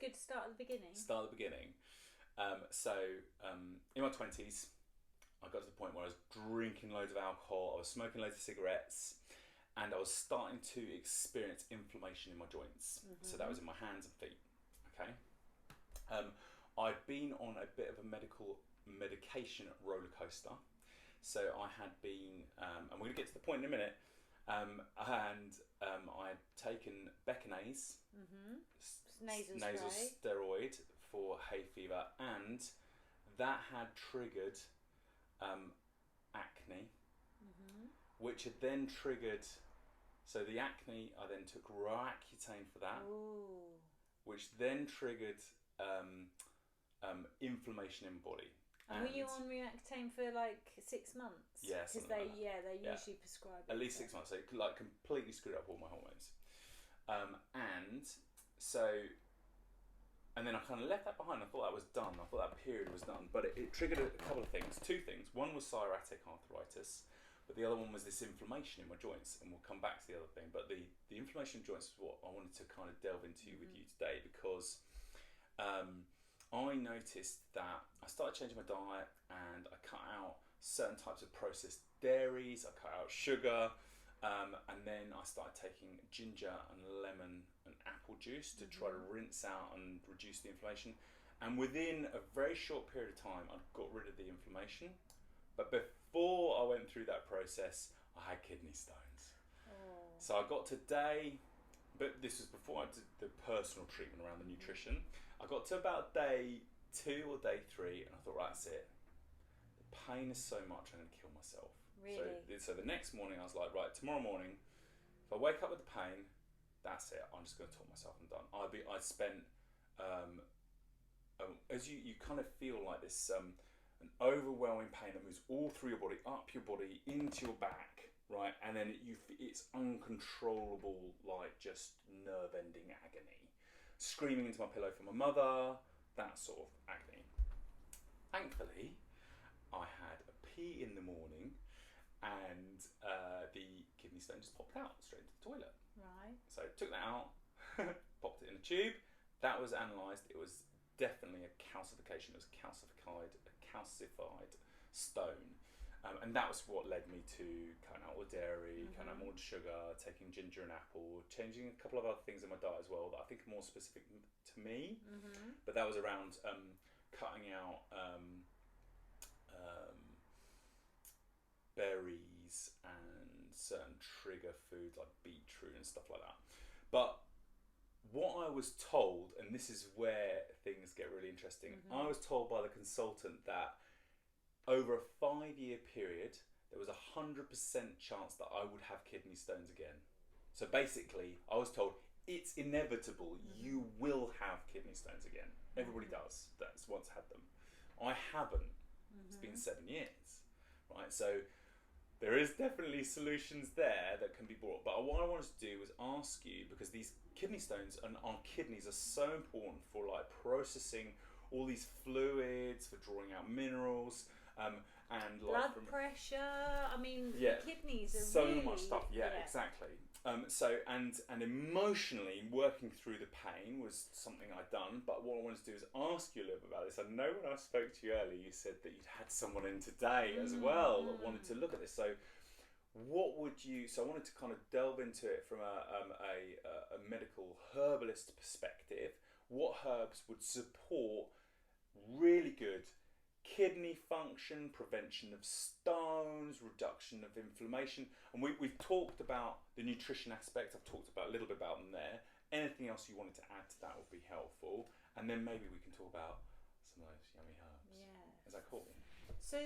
good start at the beginning. Start at the beginning. So in my 20s, I got to the point where I was drinking loads of alcohol, I was smoking loads of cigarettes, and I was starting to experience inflammation in my joints. Mm-hmm. So that was in my hands and feet. Okay. I'd been on a bit of a medication roller coaster. So I had been, and we're going to get to the point in a minute, and I'd taken Beckinase, nasal steroid for hay fever, and that had triggered acne, which had then triggered, so the acne, I then took Roaccutane for that. Ooh. Which then triggered inflammation in body. And were you on Roaccutane for like 6 months? Yeah, because they usually prescribe it. At least 6 months. So it like completely screwed up all my hormones. And then I kind of left that behind. I thought that was done. I thought that period was done. But it triggered a couple of things. 2 things. One was psoriatic arthritis, but the other one was this inflammation in my joints. And we'll come back to the other thing. But the inflammation in joints is what I wanted to kind of delve into with you today, because I noticed that I started changing my diet and I cut out certain types of processed dairies, I cut out sugar, and then I started taking ginger and lemon and apple juice to try to rinse out and reduce the inflammation. And within a very short period of time, I got rid of the inflammation. But before I went through that process, I had kidney stones. Oh. So I got to day, but this was before I did the personal treatment around the nutrition. I got to about day 2 or day 3, and I thought, right, that's it. The pain is so much, I'm going to kill myself. Really? So the next morning, I was like, right, tomorrow morning, if I wake up with the pain, that's it. I'm just going to talk myself and done. I spent, as you kind of feel like this, an overwhelming pain that moves all through your body, up your body, into your back, right? And then it's uncontrollable, like just nerve-ending agony. Screaming into my pillow for my mother, that sort of agony. Thankfully, I had a pee in the morning, and the kidney stone just popped out straight into the toilet. Right. So I took that out, popped it in a tube. That was analysed. It was definitely a calcification. It was a calcified stone. And that was what led me to cutting out all the dairy, cutting out more sugar, taking ginger and apple, changing a couple of other things in my diet as well that I think are more specific to me. But that was around cutting out berries and certain trigger foods like beetroot and stuff like that. But what I was told, and this is where things get really interesting, I was told by the consultant that over a 5-year period, there was 100% chance that I would have kidney stones again. So basically, I was told, it's inevitable, you will have kidney stones again. Everybody does, that's once had them. I haven't. It's been 7 years, right? So there is definitely solutions there that can be brought. But what I wanted to do was ask you, because these kidney stones and our kidneys are so important for like processing all these fluids, for drawing out minerals, and like blood pressure. I mean, the kidneys are so really, much stuff. Yeah, exactly. So and emotionally working through the pain was something I'd done. But what I wanted to do is ask you a little bit about this. I know when I spoke to you earlier, you said that you'd had someone in today as well that wanted to look at this. So what would you? So I wanted to kind of delve into it from a medical herbalist perspective. What herbs would support really good kidney function, prevention of stones, reduction of inflammation? And we've talked about the nutrition aspect. I've talked about a little bit about them there. Anything else you wanted to add to that would be helpful. And then maybe we can talk about some of those yummy herbs. Yeah. Is that cool? So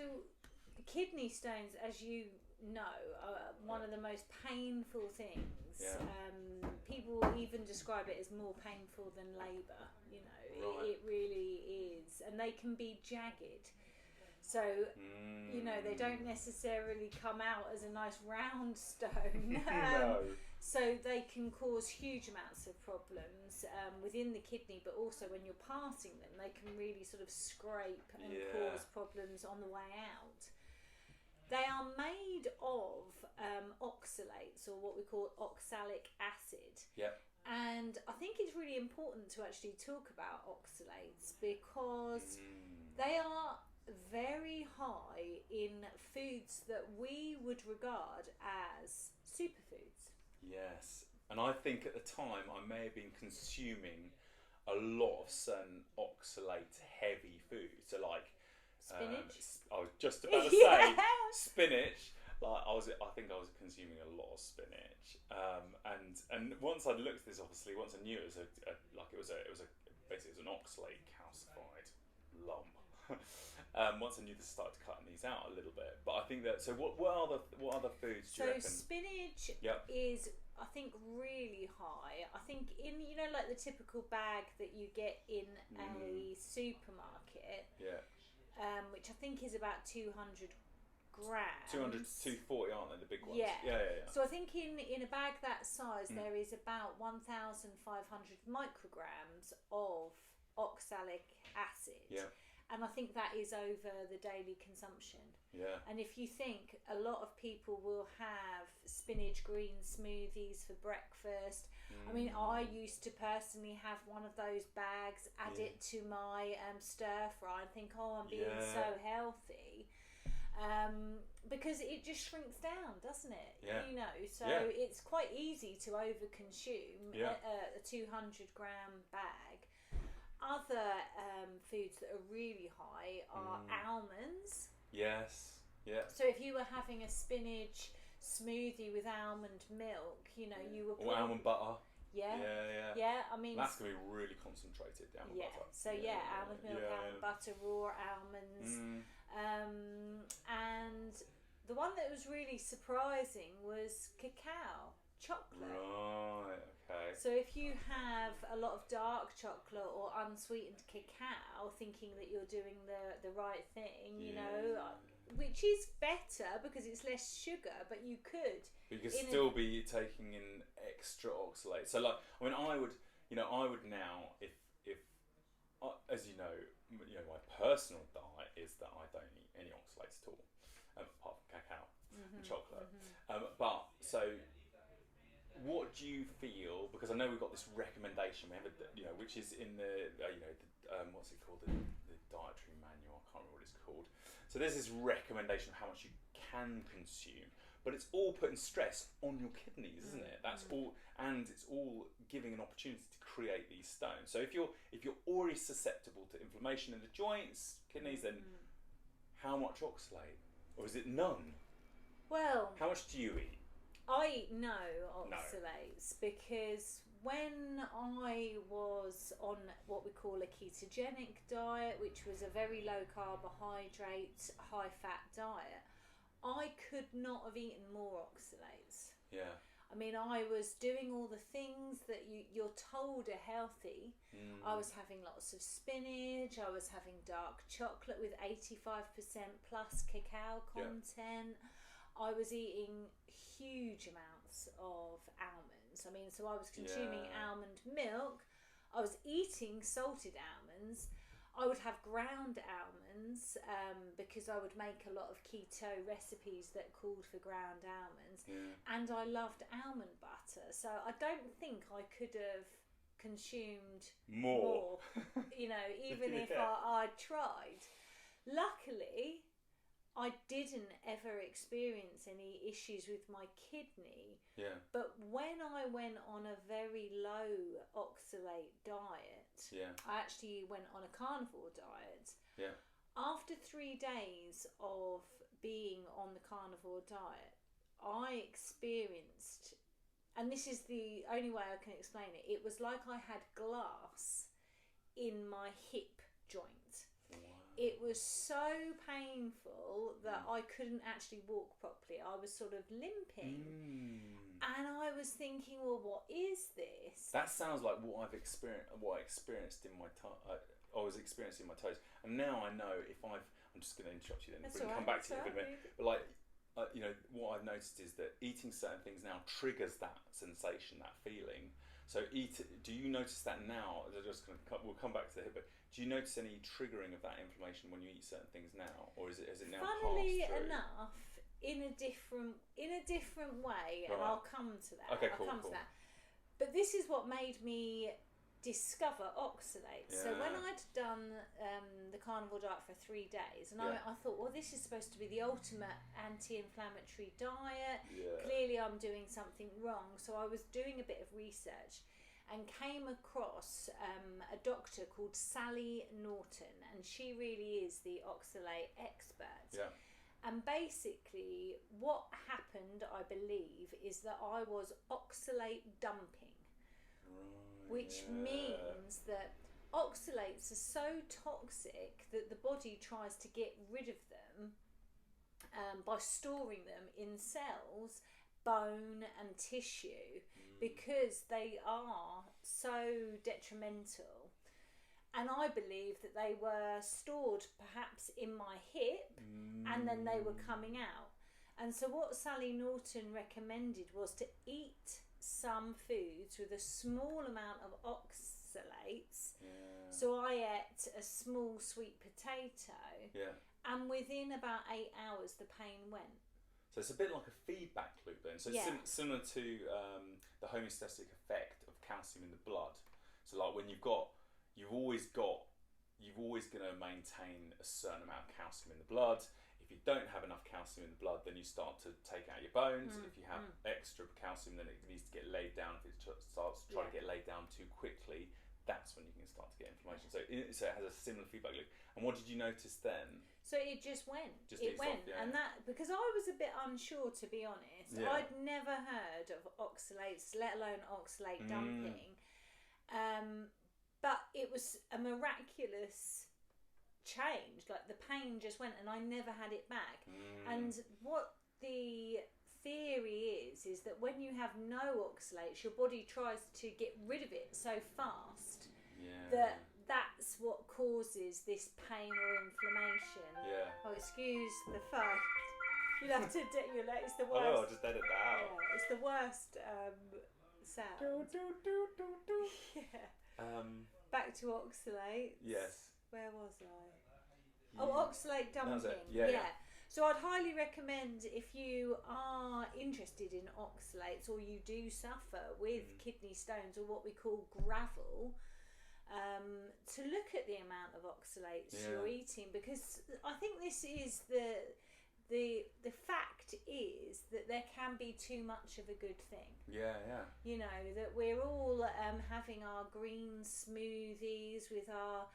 kidney stones, as you know, are one of the most painful things. Yeah. People even describe it as more painful than labour. You know, it really is, and they can be jagged. So you know, they don't necessarily come out as a nice round stone. No. So they can cause huge amounts of problems within the kidney, but also when you're passing them, they can really sort of scrape and cause problems on the way out. They are made of oxalates, or what we call oxalic acid. Yep. And I think it's really important to actually talk about oxalates because they are very high in foods that we would regard as superfoods. Yes. And I think at the time I may have been consuming a lot of certain oxalate heavy foods. So like Spinach. I was just about to say Yeah. spinach. Like I think I was consuming a lot of spinach. And once I looked at this, obviously, once I knew it was basically an oxalate calcified lump. Once I knew this, started cutting these out a little bit. But I think that. So what other foods do you reckon? Spinach is, I think, really high. I think in like the typical bag that you get in a supermarket. Yeah. Which I think is about 200 grams. 200 to 240, aren't they, the big ones? Yeah. Yeah. So I think in a bag that size there is about 1,500 micrograms of oxalic acid. Yeah. And I think that is over the daily consumption. Yeah. And if you think, a lot of people will have spinach green smoothies for breakfast. I mean, I used to personally have one of those bags, add it to my stir fry and think, oh, I'm being so healthy. Because it just shrinks down, doesn't it? Yeah. So it's quite easy to overconsume a 200 gram bag. Other foods that are really high are almonds. Yes. Yeah. So if you were having a spinach smoothie with almond milk, you were or almond butter. Yeah. I mean, that's gonna be really concentrated. The almond butter. So almond milk, almond butter, raw almonds, and the one that was really surprising was cacao chocolate. Right. Okay. So if you have a lot of dark chocolate or unsweetened cacao, thinking that you're doing the right thing, which is better because it's less sugar, but you could. But you could still be taking in extra oxalate. So, like, I mean, I would now, if as you know, my personal diet is that I don't eat any oxalates at all, apart from cacao and chocolate. But so. What do you feel? Because I know we've got this recommendation. We have which is in the what's it called? The dietary manual. I can't remember what it's called. So there's this recommendation of how much you can consume, but it's all putting stress on your kidneys, isn't it? That's all, and it's all giving an opportunity to create these stones. So if you're already susceptible to inflammation in the joints, kidneys, then how much oxalate, or is it none? Well, how much do you eat? I eat no oxalates because when I was on what we call a ketogenic diet, which was a very low carbohydrate, high fat diet, I could not have eaten more oxalates. Yeah. I mean, I was doing all the things that you're told are healthy. I was having lots of spinach. I was having dark chocolate with 85% plus cacao content. I was eating huge amounts of almonds. I mean, so I was consuming almond milk. I was eating salted almonds. I would have ground almonds because I would make a lot of keto recipes that called for ground almonds. And I loved almond butter. So I don't think I could have consumed more even if I tried. Luckily, I didn't ever experience any issues with my kidney. But when I went on a very low oxalate diet, I actually went on a carnivore diet. After 3 days of being on the carnivore diet, I experienced, and this is the only way I can explain it, it was like I had glass in my hip joint. It was so painful that I couldn't actually walk properly. I was sort of limping. And I was thinking, well, what is this? That sounds like what I experienced in my I was experiencing in my toes. And now I know if I'm just going to interrupt you then. We can come back to it in a minute. But what I've noticed is that eating certain things now triggers that sensation, that feeling. So do you notice that now? We'll come back to it, but do you notice any triggering of that inflammation when you eat certain things now, or is it now funnily passed through? enough, in a different way, and I'll come to that. Okay, cool. To that. But this is what made me discover oxalates. So when I'd done the carnivore diet for 3 days, and I thought, well, this is supposed to be the ultimate anti-inflammatory diet. Clearly I'm doing something wrong. So I was doing a bit of research and came across a doctor called Sally Norton, and she really is the oxalate expert. And basically what happened, I believe, is that I was oxalate dumping. Which means that oxalates are so toxic that the body tries to get rid of them by storing them in cells, bone and tissue, because they are so detrimental. And I believe that they were stored perhaps in my hip and then they were coming out. And so what Sally Norton recommended was to eat some foods with a small amount of oxalates. So I ate a small sweet potato, and within about 8 hours the pain went. So it's a bit like a feedback loop then. So it's similar to the homeostatic effect of calcium in the blood. So like when you're always going to maintain a certain amount of calcium in the blood. If you don't have enough calcium in the blood, then you start to take out your bones. If you have extra calcium, then it needs to get laid down. If it starts trying to get laid down too quickly, that's when you can start to get inflammation. So it has a similar feedback loop. And what did you notice then? So it just went. And that, because I was a bit unsure, to be honest. I'd never heard of oxalates, let alone oxalate dumping. But it was a miraculous change. Like the pain just went and I never had it back. And what the theory is that when you have no oxalates, your body tries to get rid of it so fast that that's what causes this pain or inflammation. Oh, excuse the phone. You'll have to it's the worst. I'll just edit that out. It's the worst sound. Back to oxalates. Yes. Where was I? Oxalate dumping. That was it. So I'd highly recommend, if you are interested in oxalates or you do suffer with kidney stones or what we call gravel, to look at the amount of oxalates you're eating, because I think this is the fact is that there can be too much of a good thing. You know, that we're all having our green smoothies with our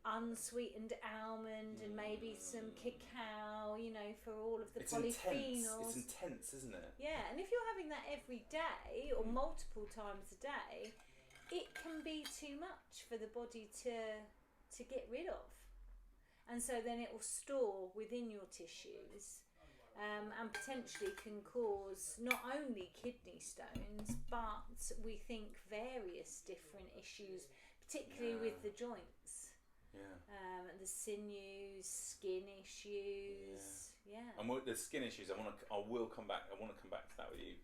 unsweetened almond and maybe some cacao, you know, for all of the polyphenols. It's intense, isn't it? Yeah, and if you're having that every day or multiple times a day, it can be too much for the body to get rid of. And so then it will store within your tissues and potentially can cause not only kidney stones, but we think various different issues, particularly with the joints. The sinews, skin issues. And with the skin issues, I will come back to that with you.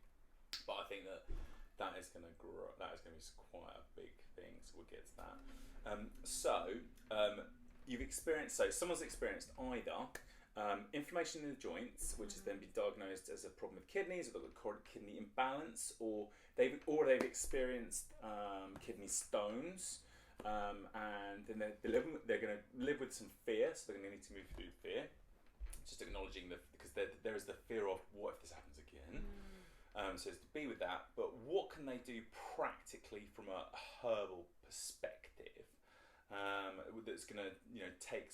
But I think that is going to grow. That is going to be quite a big thing. So we'll get to that. You've experienced. So someone's experienced either inflammation in the joints, which has then been diagnosed as a problem with kidneys, or chronic kidney imbalance, or they've experienced kidney stones. And then they're going to live with some fear, so they're going to need to move through fear. Just acknowledging because there is the fear of what if this happens again. So it's to be with that. But what can they do practically from a herbal perspective that's going to take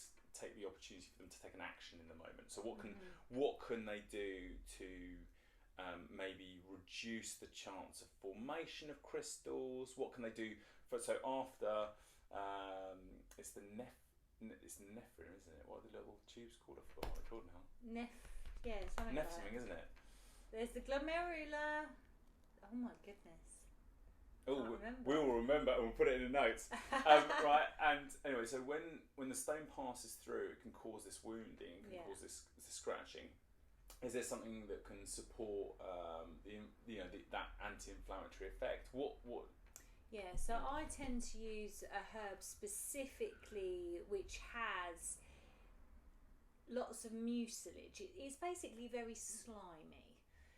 the opportunity for them to take an action in the moment? So what can they do to maybe reduce the chance of formation of crystals? What can they do after it's the nephrin, isn't it? What are the little tubes called? I forgot what they're called now. Something, isn't it? There's the glomerular. Oh my goodness. We will remember and we'll put it in the notes. Right, and anyway, so when the stone passes through, it can cause this wounding, cause this scratching. Is there something that can support that anti-inflammatory effect? What? Yeah, so I tend to use a herb specifically which has lots of mucilage. It's basically very slimy,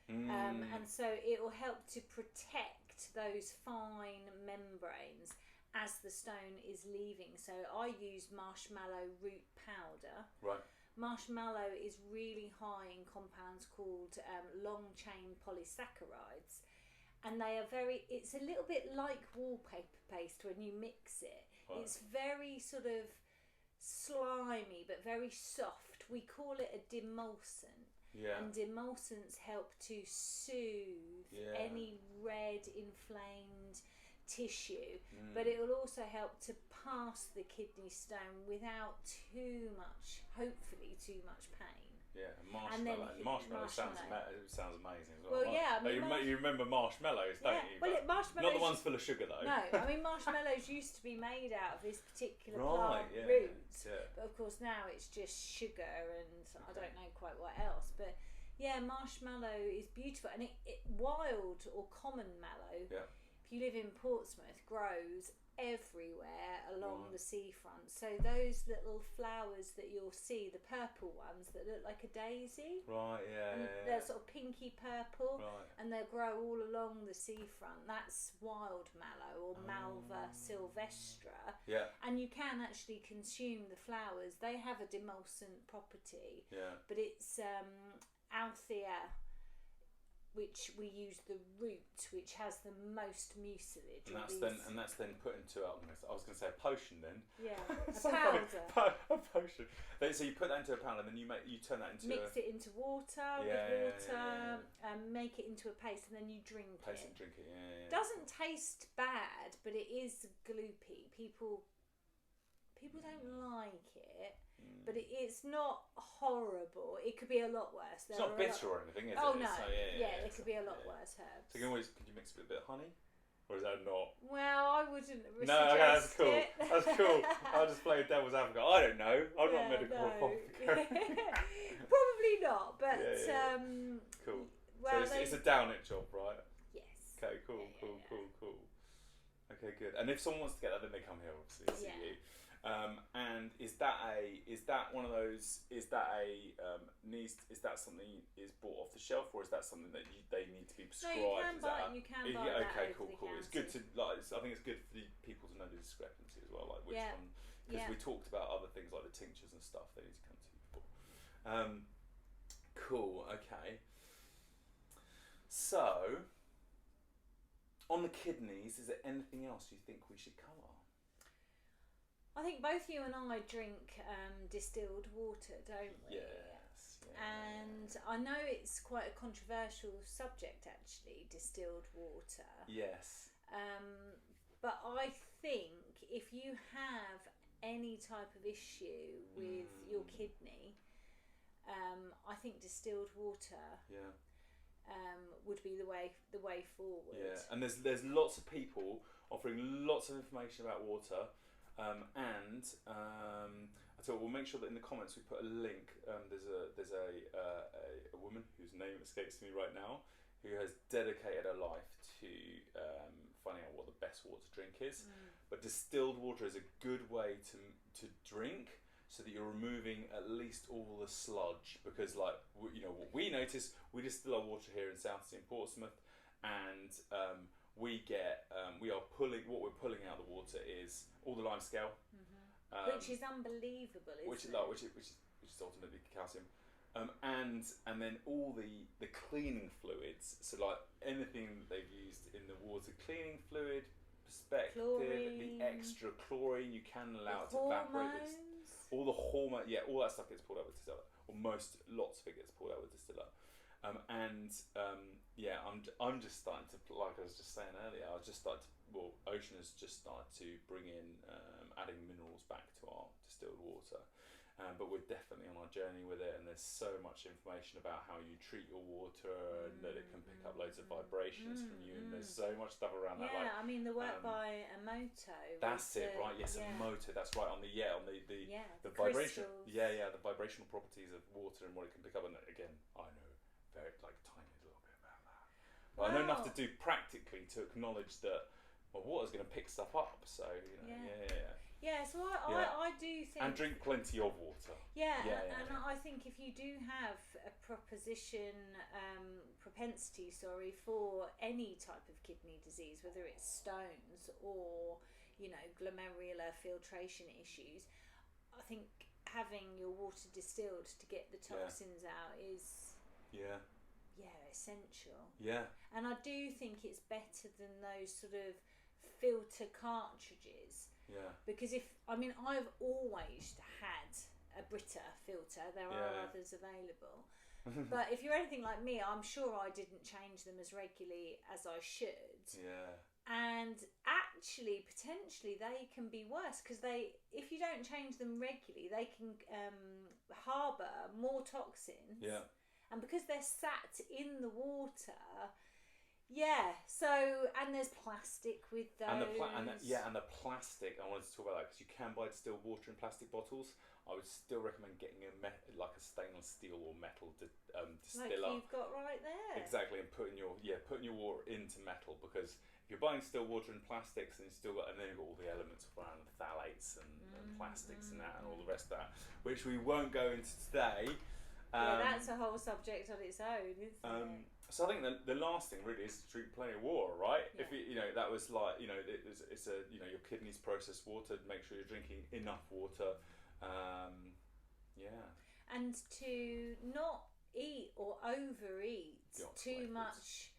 and so it will help to protect protect those fine membranes as the stone is leaving. So I use marshmallow root powder. Right. Marshmallow is really high in compounds called long chain polysaccharides, and they are it's a little bit like wallpaper paste when you mix it. Right. It's very sort of slimy but very soft. We call it a demulcent. Yeah. And demulcents help to soothe any red inflamed tissue, but it will also help to pass the kidney stone without hopefully too much pain. Yeah, marshmallow sounds amazing as well. Well, yeah, I mean, you remember marshmallows, don't you? Well, marshmallows, not the ones full of sugar though. No, I mean marshmallows used to be made out of this particular plant roots, but of course now it's just sugar and I don't know quite what else. But yeah, marshmallow is beautiful, and it wild or common mallow. Yeah. If you live in Portsmouth, grows everywhere along the seafront. So those little flowers that you'll see, the purple ones that look like a daisy. Right, They're sort of pinky purple. Right. And they'll grow all along the seafront. That's wild mallow or Malva sylvestra. Yeah. And you can actually consume the flowers. They have a demulcent property. Yeah. But it's Althea, which we use the root, which has the most mucilage. And that's then put into I was going to say a potion then. Yeah, a powder. A potion. So you put that into a powder, and then you turn that into mix it into water make it into a paste, and then you drink it. Drink it. Yeah. Doesn't taste bad, but it is gloopy. People don't like it. But it's not horrible. It could be a lot worse. It's not bitter or anything, is it? Oh no, so, it could be a lot worse herbs. So could you mix it with a bit of honey? Or is that not? Well, I wouldn't suggest that's cool. it. That's cool. I'll just play devil's advocate. I don't know. I'm not medical. Probably not, but cool. Well, so it's a down it job, right? Yes. Okay, cool. Okay, good. And if someone wants to get that, then they come here, obviously, see you. And is that one of those? Is that something is bought off the shelf, or is that something that they need to be prescribed? No, you can buy that. Okay, cool. It's good to I think it's good for the people to know the discrepancy as well, like which one, because we talked about other things like the tinctures and stuff they need to come to you for. Cool. Okay. So, on the kidneys, is there anything else you think we should cover? I think both you and I drink distilled water, don't we? Yes. And I know it's quite a controversial subject, actually, distilled water. Yes. But I think if you have any type of issue with your kidney, I think distilled water would be the way forward. Yeah, and there's lots of people offering lots of information about water. I thought we'll make sure that in the comments we put a link. There's a woman whose name escapes me right now, who has dedicated her life to finding out what the best water to drink is. But distilled water is a good way to drink, so that you're removing at least all the sludge. Because what we notice, we distill our water here in Southsea in Portsmouth, and we're pulling out of the water is all the lime scale, which is unbelievable, which is ultimately calcium, and then all the cleaning fluids. So like anything that they've used in the water cleaning fluid perspective, chlorine, the extra chlorine you can allow it to evaporate. All the hormone, all that stuff gets pulled out with distiller, or lots of it gets pulled out with distiller. I'm just starting to, like I was just saying earlier, Ocean has just started to bring in adding minerals back to our distilled water, but we're definitely on our journey with it, and there's so much information about how you treat your water, and that it can pick up loads of vibrations from you, and there's so much stuff around that. I mean the work by Emoto. That's it, right? Yes, Emoto. That's right. On the vibration. Crystals. The vibrational properties of water and what it can pick up. And again, I know very tiny little bit about that, but I know enough to do practically to acknowledge that water's going to pick stuff up. So So I do think... And drink plenty of water. And I think if you do have a propensity for any type of kidney disease, whether it's stones or, you know, glomerular filtration issues, I think having your water distilled to get the toxins out is essential. And I do think it's better than those sort of filter cartridges, because I've always had a Brita filter. There are others available, but if you're anything like me, I'm sure I didn't change them as regularly as I should. And actually, potentially, they can be worse because if you don't change them regularly, they can harbour more toxins. And because they're sat in the water, and there's plastic with those. And the plastic, I wanted to talk about that because you can buy distilled water in plastic bottles. I would still recommend getting a stainless steel or metal distiller. Like you've got right there. Exactly, and putting your water into metal, because if you're buying still water in plastics and then you've got all the elements around phthalates and plastics and that and all the rest of that, which we won't go into today. That's a whole subject on its own, isn't it? So I think the last thing really is to drink plenty of water, right? If that was like, it's your kidneys process water. Make sure you're drinking enough water. And to not eat or overeat too much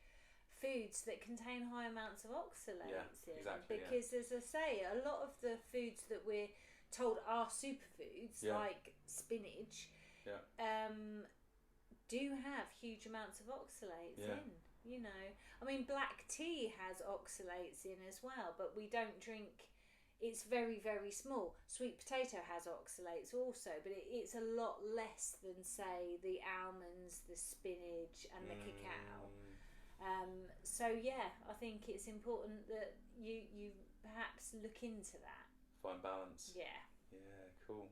foods that contain high amounts of oxalates because as I say, a lot of the foods that we're told are superfoods, like spinach, do have huge amounts of oxalates in. You know, I mean, black tea has oxalates in as well, but we don't drink. It's very, very small. Sweet potato has oxalates also, but it's a lot less than, say, the almonds, the spinach, and the cacao. I think it's important that you perhaps look into that. Find balance. Yeah. Yeah, cool.